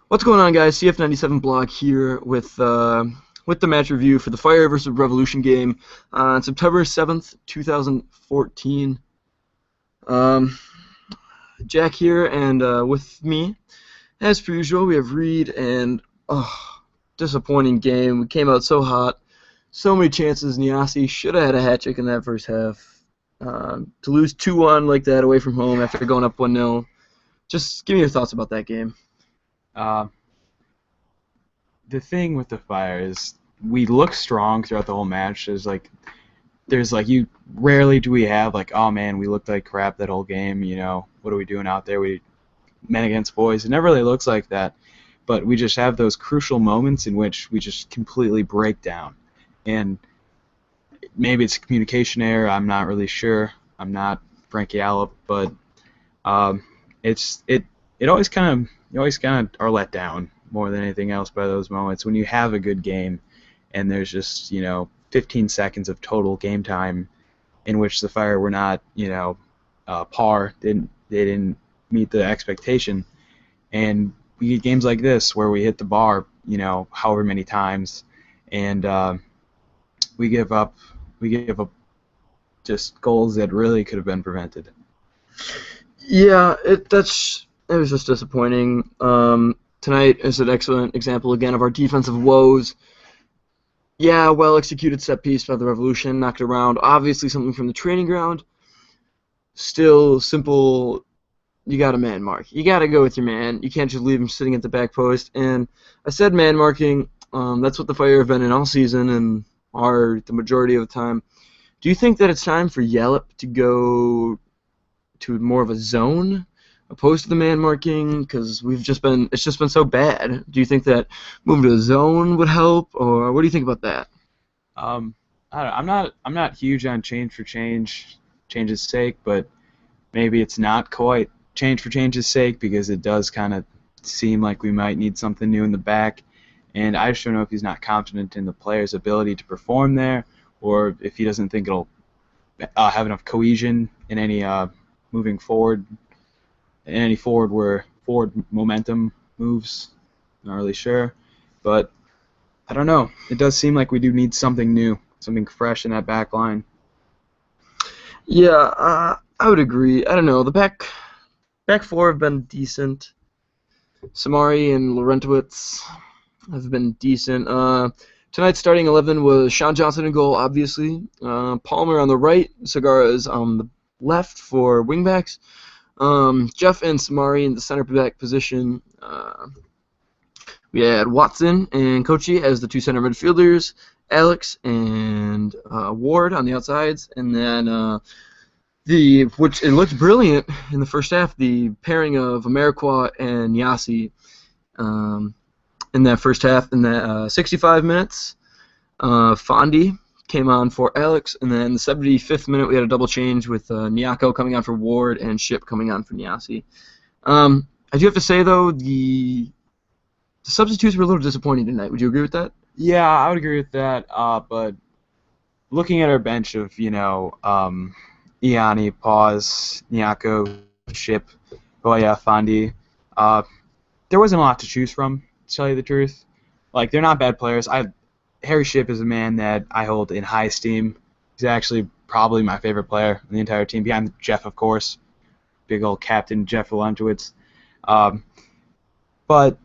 What's going on, guys? CF97 blog here with the match review for the Fire versus Revolution game on September 7th, 2014. Um, Jack here, and with me, as per usual, we have Reed. And disappointing game. We came out so hot, so many chances. Niasi should have had a hat trick in that first half. To lose 2-1 like that away from home after going up 1-0. Just give me your thoughts about that game. Uh, the thing with the Fire is we look strong throughout the whole match. You rarely do we have oh man, we looked like crap that whole game. What are we doing out there? We men against boys. It never really looks like that, but we just have those crucial moments in which we just completely break down. And maybe it's a communication error. I'm not really sure. I'm not Frankie Allop, but it always kind of you always kind of are let down more than anything else by those moments when you have a good game and there's just 15 seconds of total game time in which the Fire were not par, they didn't meet the expectation, and we get games like this where we hit the bar however many times, and we give up just goals that really could have been prevented. Yeah, it was just disappointing. Tonight is an excellent example again of our defensive woes. Yeah, well executed set piece by the Revolution, knocked around. Obviously something from the training ground. Still simple. You got to man mark. You got to go with your man. You can't just leave him sitting at the back post. And I said man marking. That's what the Fire have been in all season and are the majority of the time. Do you think that it's time for Yallop to go to more of a zone opposed to the man marking, because it's just been so bad? Do you think that moving to a zone would help, or what do you think about that? I'm not huge on change for change's sake, but maybe it's not quite change for change's sake, because it does kind of seem like we might need something new in the back, and I just don't know if he's not confident in the player's ability to perform there, or if he doesn't think it'll have enough cohesion in any moving forward. Any forward momentum moves, not really sure, but I don't know. It does seem like we do need something new, something fresh in that back line. Yeah, I would agree. I don't know. The back four have been decent. Samari and Laurentowicz have been decent. Tonight's starting 11 was Sean Johnson in goal, obviously. Palmer on the right, Segura's on the left for wingbacks. Jeff and Samari in the center back position. We had Watson and Kochi as the two center midfielders, Alex and Ward on the outsides, and then which it looked brilliant in the first half, the pairing of Amarikwa and Yasi in that first half. In that 65 minutes, Fondi came on for Alex, and then the 75th minute we had a double change with Nyako coming on for Ward and Ship coming on for Nyasi. I do have to say, though, the substitutes were a little disappointing tonight. Would you agree with that? Yeah, I would agree with that, but looking at our bench of, Iani, Paz, Nyako, Ship, Goya, Fondi, there wasn't a lot to choose from, to tell you the truth. They're not bad players. Harry Ship is a man that I hold in high esteem. He's actually probably my favorite player in the entire team, behind Jeff, of course. Big old captain Jeff Laurentowicz. But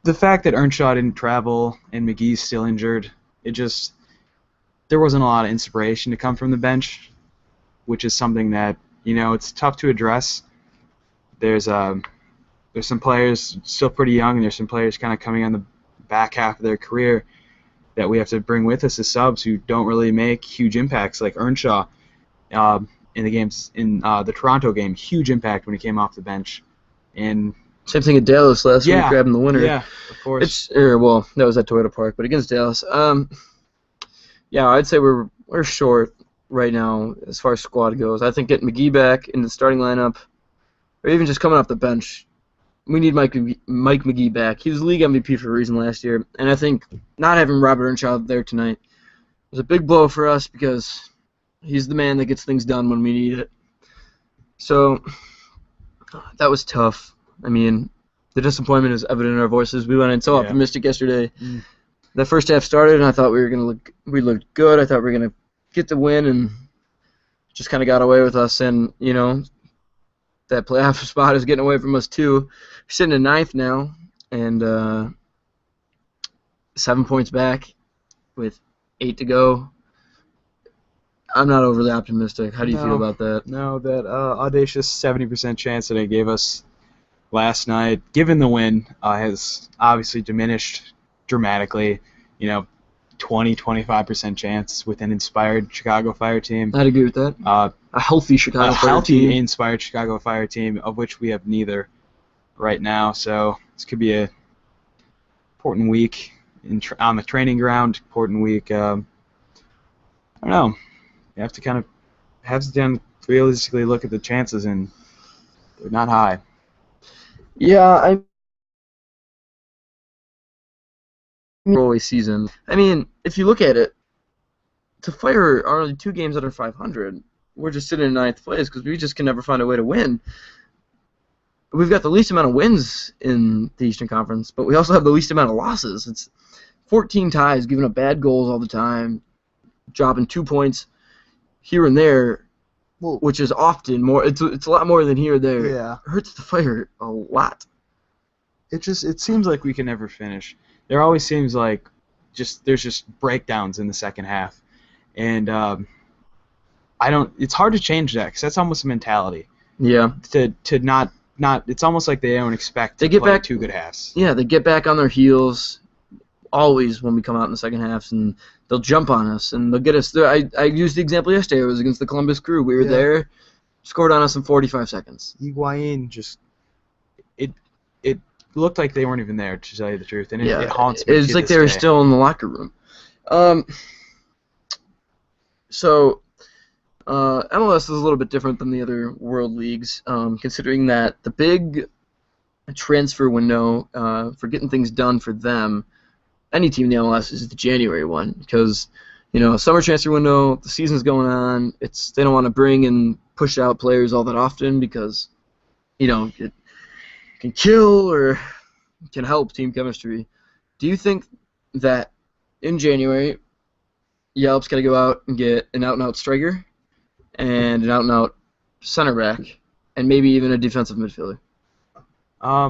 the fact that Earnshaw didn't travel and McGee's still injured, there wasn't a lot of inspiration to come from the bench, which is something that, it's tough to address. There's some players still pretty young, and there's some players kind of coming on the back half of their career that we have to bring with us as subs who don't really make huge impacts, like Earnshaw in the Toronto game. Huge impact when he came off the bench. And same thing at Dallas last week, grabbing the winner. Yeah, of course. Well, that was at Toyota Park, but against Dallas. Yeah, I'd say we're short right now as far as squad goes. I think getting McGee back in the starting lineup, or even just coming off the bench, we need Mike McGee back. He was league MVP for a reason last year, and I think not having Robert Earnshaw there tonight was a big blow for us, because he's the man that gets things done when we need it. So that was tough. I mean, The disappointment is evident in our voices. We went in so Yeah. optimistic yesterday. Mm. The first half started, and I thought we looked good. I thought we were gonna get the win, and just kind of got away with us. And that playoff spot is getting away from us too. We're sitting in ninth now, and 7 points back with 8 to go. I'm not overly optimistic. How do you feel about that? No, that audacious 70% chance that it gave us last night, given the win, has obviously diminished dramatically. 20-25% chance with an inspired Chicago Fire team. I'd agree with that. A healthy Chicago Fire team. Inspired Chicago Fire team, of which we have neither right now. So this could be a important week on the training ground. Important week. I don't know. You have to kind of realistically look at the chances, and they're not high. Yeah, always season. I mean, if you look at it, to Fire are only 2 games under 500. We're just sitting in ninth place because we just can never find a way to win. We've got the least amount of wins in the Eastern Conference, but we also have the least amount of losses. It's 14 ties, giving up bad goals all the time, dropping 2 points here and there, which is often more. It's a lot more than here or there. Yeah. It hurts the Fire a lot. It seems like we can never finish. There always seems like there's just breakdowns in the second half, and it's hard to change that because that's almost a mentality. Yeah. To not it's almost like they don't expect to play 2 good halves. Yeah, they get back on their heels always when we come out in the second halves, and they'll jump on us and they'll get us there. I used the example yesterday. It was against the Columbus Crew. We were there, scored on us in 45 seconds. Higuain it looked like they weren't even there, to tell you the truth, and it haunts me. It's like they were still in the locker room. MLS is a little bit different than the other world leagues, considering that the big transfer window for getting things done for them, any team in the MLS, is the January one, because summer transfer window, the season's going on. They don't want to bring and push out players all that often because it can kill or can help team chemistry. Do you think that in January, Yelp's got to go out and get an out-and-out striker and an out-and-out center back and maybe even a defensive midfielder? I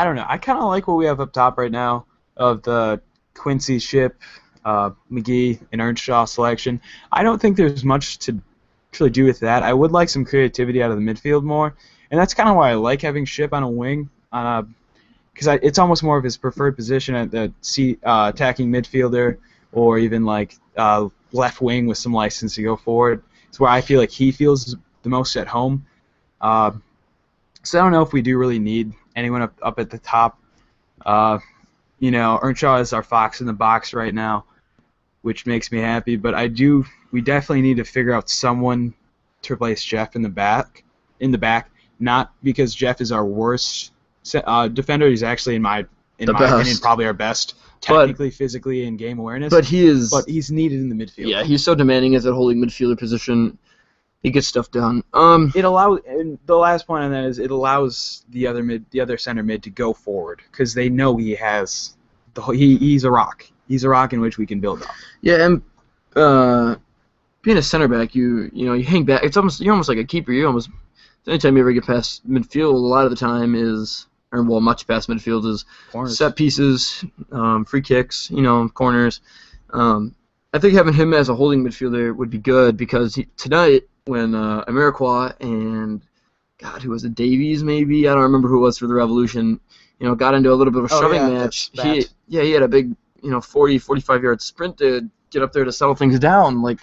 don't know. I kind of like what we have up top right now of the Quincy, Ship, McGee, and Earnshaw selection. I don't think there's much to really do with that. I would like some creativity out of the midfield more, and that's kind of why I like having Ship on a wing, because it's almost more of his preferred position at the attacking midfielder, or even like left wing with some license to go forward. It's where I feel like he feels the most at home. So I don't know if we do really need anyone up at the top. Earnshaw is our fox in the box right now, which makes me happy. But we definitely need to figure out someone to replace Jeff in the back. Not because Jeff is our worst defender. He's actually, in my opinion, probably our best technically, physically, and game awareness. But he's needed in the midfield. Yeah, he's so demanding at that holding midfielder position. He gets stuff done. It allows, and the last point on that is it allows the other center mid to go forward because they know he has he's a rock. He's a rock in which we can build off. Yeah, and being a center back, you hang back. You're almost like a keeper. Anytime you ever get past midfield, a lot of the time much past midfield is corners. Set pieces, free kicks, corners. I think having him as a holding midfielder would be good because tonight when Amarikwa and who was it, Davies maybe? I don't remember who it was for the Revolution. Got into a little bit of a shoving match. He had a big 40, 45-yard sprint to get up there to settle things down. Like,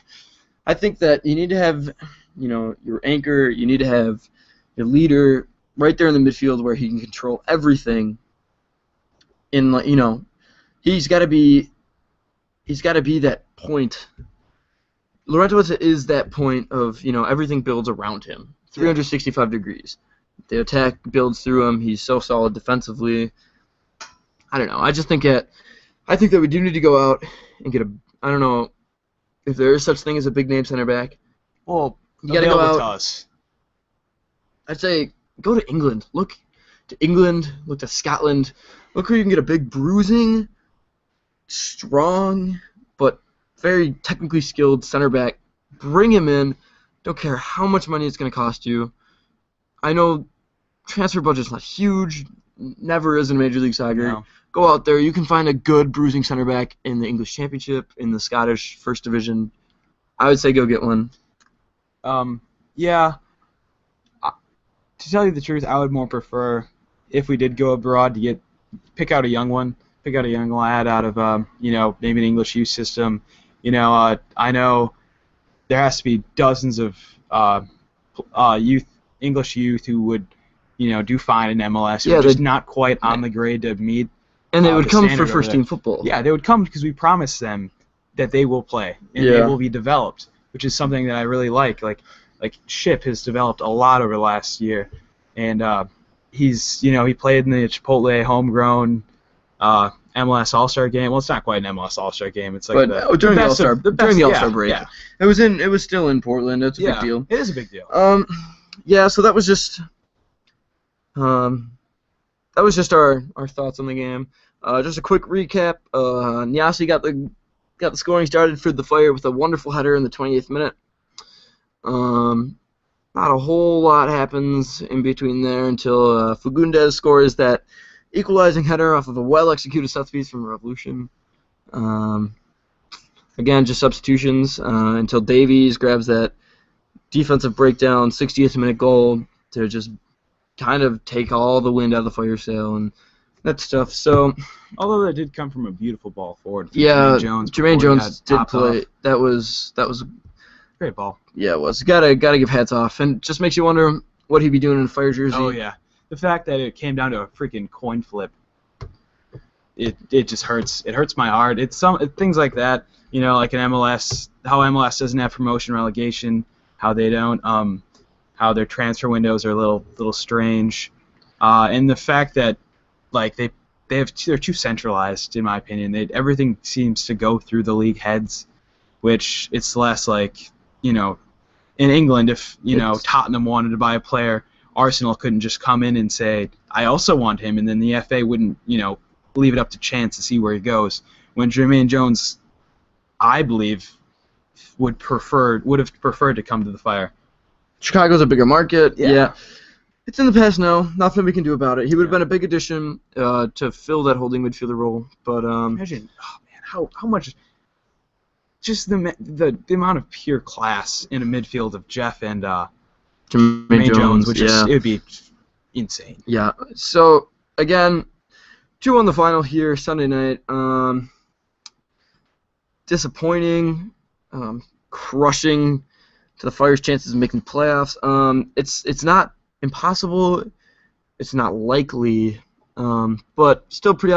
I think that you need to have your anchor. You need to have your leader right there in the midfield where he can control everything. He's got to be that point. Laurentowicz is that point of, everything builds around him. 365 degrees. The attack builds through him. He's so solid defensively. I don't know. I think that we do need to go out and get I don't know if there is such thing as a big name center back. Well, you got to go out. To us. I'd say go to England. Look, to England, look to Scotland. Look where you can get a big bruising, strong, but very technically skilled center back. Bring him in. Don't care how much money it's going to cost you. I know transfer budget's not huge, never is in Major League Soccer. No. Go out there. You can find a good bruising center back in the English Championship, in the Scottish First Division. I would say go get one. Yeah. To tell you the truth, I would more prefer if we did go abroad to pick out a young lad out of maybe an English youth system. I know there has to be dozens of English youth who would do fine in MLS. Yeah, Or just not quite on the grade to meet. And they would the come for standard over first there. team football. Yeah, they would come because we promise them that they will play and they will be developed, which is something that I really like. Like Ship has developed a lot over the last year, and he's he played in the Chipotle homegrown MLS All-Star game. Well, it's not quite an MLS All-Star game. It's like during the All-Star break. Yeah. It was still in Portland. It's a big deal. It is a big deal. Yeah, so that was just our thoughts on the game. Just a quick recap. Nyasi got the scoring started for the Fire with a wonderful header in the 28th minute. Not a whole lot happens in between there until Fagundes scores that equalizing header off of a well-executed set piece from Revolution. Again, just substitutions until Davies grabs that defensive breakdown, 60th minute goal to just kind of take all the wind out of the Fire sail and that stuff. So, although that did come from a beautiful ball forward. Yeah, Jermaine Jones did play. Off. That was great ball. Yeah, it was. Gotta give hats off, and just makes you wonder what he'd be doing in a Fire jersey. Oh yeah, the fact that it came down to a freaking coin flip, it just hurts. It hurts my heart. It's things like that. Like in MLS, how MLS doesn't have promotion relegation, how they don't, how their transfer windows are a little strange, and the fact that they're too centralized in my opinion. Everything seems to go through the league heads, which it's less like in England if Tottenham wanted to buy a player, Arsenal couldn't just come in and say I also want him, and then the FA wouldn't leave it up to chance to see where he goes. When Jermaine Jones, I believe, would have preferred to come to the Fire. Chicago's a bigger market. Yeah. It's in the past now. Nothing we can do about it. He would have been a big addition to fill that holding midfielder role. But imagine, how much, just the amount of pure class in a midfield of Jeff and Jermaine Jones, which it would be insane. Yeah. So again, 2 on the final here Sunday night. Disappointing, crushing to the Fire's chances of making the playoffs. It's not impossible, it's not likely, but still pretty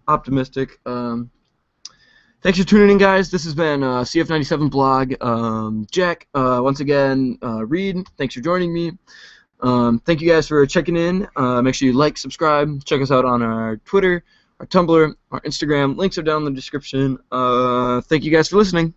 optimistic. Thanks for tuning in, guys. This has been CF97 blog. Jack, once again, Reed, thanks for joining me. Thank you guys for checking in. Make sure you like, subscribe, check us out on our Twitter, our Tumblr, our Instagram. Links are down in the description. Thank you guys for listening.